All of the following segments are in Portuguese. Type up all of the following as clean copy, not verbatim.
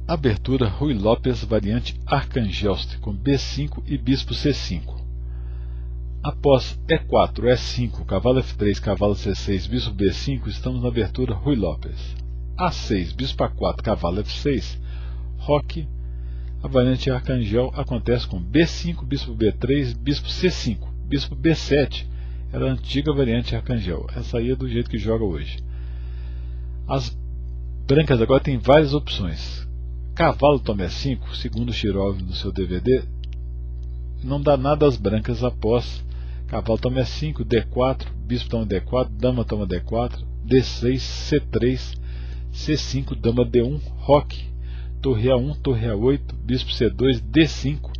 Abertura Ruy Lopes, variante Archangelsk, com B5 e bispo C5. Após E4, E5, cavalo F3, cavalo C6, bispo B5, estamos na abertura Ruy Lopes. A6, bispo A4, cavalo F6, roque. A variante Arcangel acontece com B5, bispo B3, bispo C5, bispo B7. Era a antiga variante Arcangel. Essa aí é do jeito que joga hoje. As brancas agora têm várias opções. Cavalo toma E5, segundo Shirov no seu DVD, não dá nada às brancas após cavalo toma E5, D4, bispo toma D4, dama toma D4, D6, C3, C5, dama D1, roque, torre A1, torre A8, bispo C2, D5,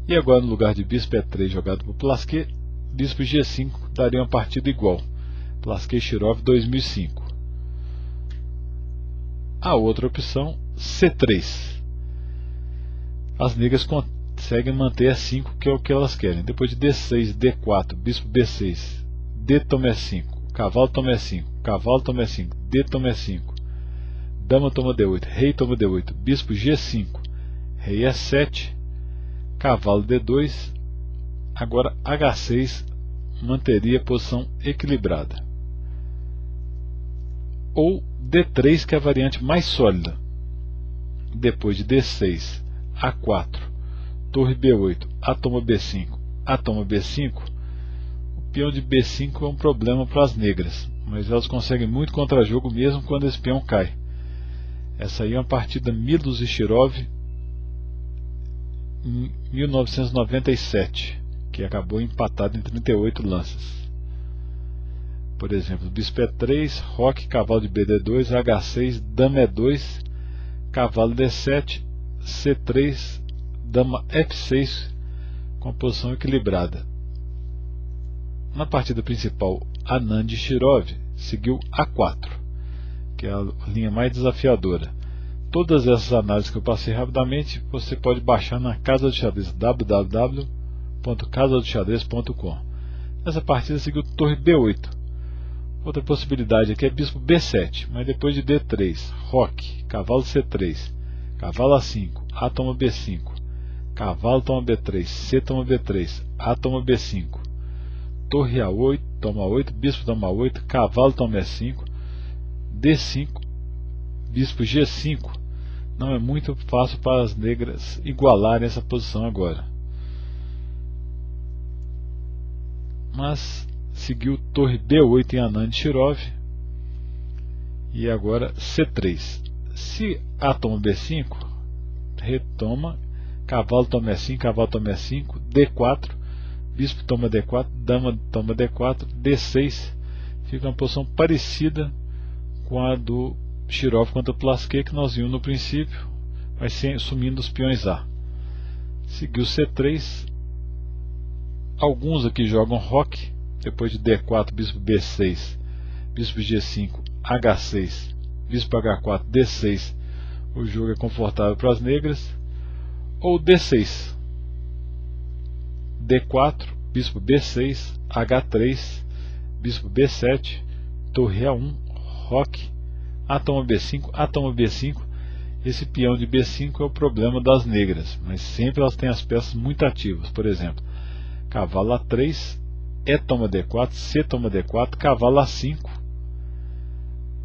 e agora no lugar de bispo E3 jogado por Plasquet, bispo G5 daria uma partida igual. Plasquet Shirov 2005. A outra opção, C3. As negras conseguem manter E5, que é o que elas querem. Depois de D6, D4, bispo B6, D toma E5, cavalo toma E5, cavalo toma E5, D toma E5, dama toma D8, rei toma D8, bispo G5, rei E7, cavalo D2, agora H6 manteria a posição equilibrada. Ou D3, que é a variante mais sólida. Depois de D6, A4, torre B8, A toma B5, A toma B5, o peão de B5 é um problema para as negras, mas elas conseguem muito contra-jogo mesmo quando esse peão cai. Essa aí é uma partida Milos e Shirov em 1997, que acabou empatado em 38 lances. Por exemplo, bispo E3, roque, cavalo de BD2, H6, dama E2, cavalo D7, C3, dama F6, com a posição equilibrada. Na partida principal, Anand Shirov seguiu A4, que é a linha mais desafiadora. Todas essas análises que eu passei rapidamente, você pode baixar na Casa do Xadrez, www.casadoxadrez.com. Essa partida seguiu torre B8. Outra possibilidade aqui é bispo B7, mas depois de D3, roque, cavalo C3, cavalo A5, A toma B5, cavalo toma B3, C toma B3, A toma B5, torre A8, toma 8, bispo toma 8, cavalo toma E5, D5, bispo G5. Não é muito fácil para as negras igualarem essa posição agora. Mas seguiu torre B8 em Anand Shirov e agora C3. Se A toma B5, retoma, cavalo toma E5, cavalo toma E5, D4, bispo toma D4, dama toma D4, D6, fica uma posição parecida com a do Shirov contra Plasquet que nós vimos no princípio, vai sumindo os peões A. Seguiu C3, alguns aqui jogam roque. Depois de D4, bispo B6, bispo G5, H6, bispo H4, D6, o jogo é confortável para as negras. Ou D6, D4, bispo B6, H3, bispo B7, torre A1, roque, A toma B5, A toma B5. Esse peão de B5 é o problema das negras, mas sempre elas têm as peças muito ativas. Por exemplo, cavalo A3, E toma D4, C toma D4, cavalo A5,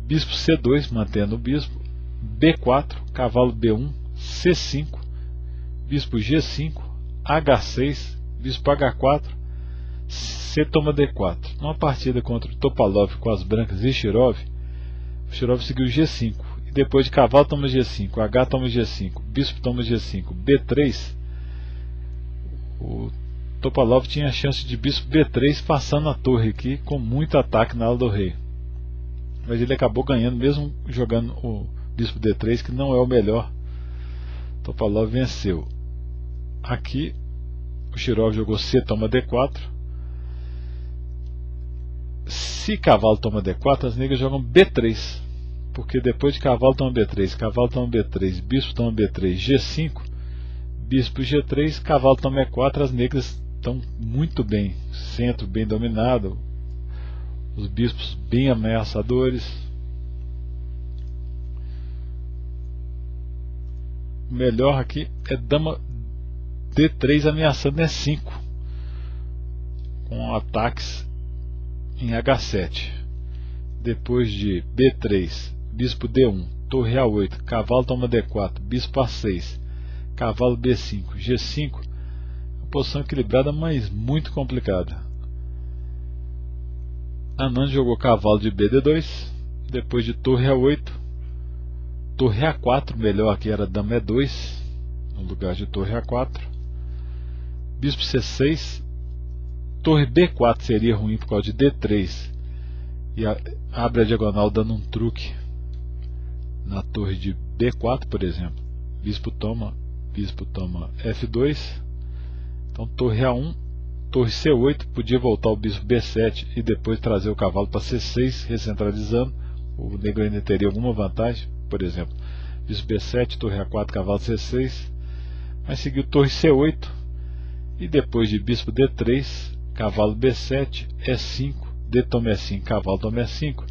bispo C2, mantendo o bispo, B4, cavalo B1, C5, bispo G5, H6, bispo H4, C toma D4. Numa partida contra o Topalov com as brancas e Shirov, o Shirov seguiu G5, e depois de cavalo toma G5, H toma G5, bispo toma G5, B3, o Topalov tinha a chance de bispo B3 passando a torre aqui com muito ataque na ala do rei. Mas ele acabou ganhando mesmo jogando o bispo D3, que não é o melhor. Topalov venceu. Aqui o Shirov jogou C toma D4. Se cavalo toma D4, as negras jogam B3. Porque depois de cavalo toma B3, cavalo toma B3, bispo toma B3, G5, bispo G3, cavalo toma E4, as negras estão muito bem, centro bem dominado, os bispos bem ameaçadores. O melhor aqui é dama D3 ameaçando E5, com ataques em H7. Depois de B3, bispo D1, torre A8, cavalo toma D4, bispo A6, cavalo B5, G5. Uma posição equilibrada, mas muito complicada. Anand jogou cavalo de BD2, depois de torre A8, torre A4, melhor aqui era dama E2, no lugar de torre A4, bispo C6, torre B4 seria ruim por causa de D3, e abre a diagonal dando um truque na torre de B4, por exemplo. Bispo toma F2, então torre A1, torre C8, podia voltar o bispo B7 e depois trazer o cavalo para C6, recentralizando. O negro ainda teria alguma vantagem, por exemplo, bispo B7, torre A4, cavalo C6, mas seguiu torre C8 e depois de bispo D3, cavalo B7, E5, D toma E5, cavalo toma E5,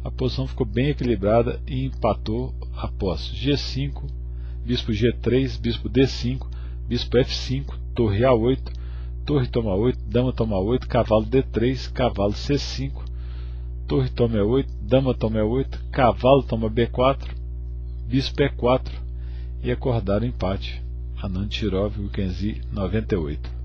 a posição ficou bem equilibrada e empatou após G5, bispo G3, bispo D5, bispo F5, torre A8, torre toma 8, dama toma 8, cavalo D3, cavalo C5, torre toma E8, dama toma E8, cavalo toma B4, bispo E4 e acordaram o empate. Anand Shirov, Wilkenzi, 98.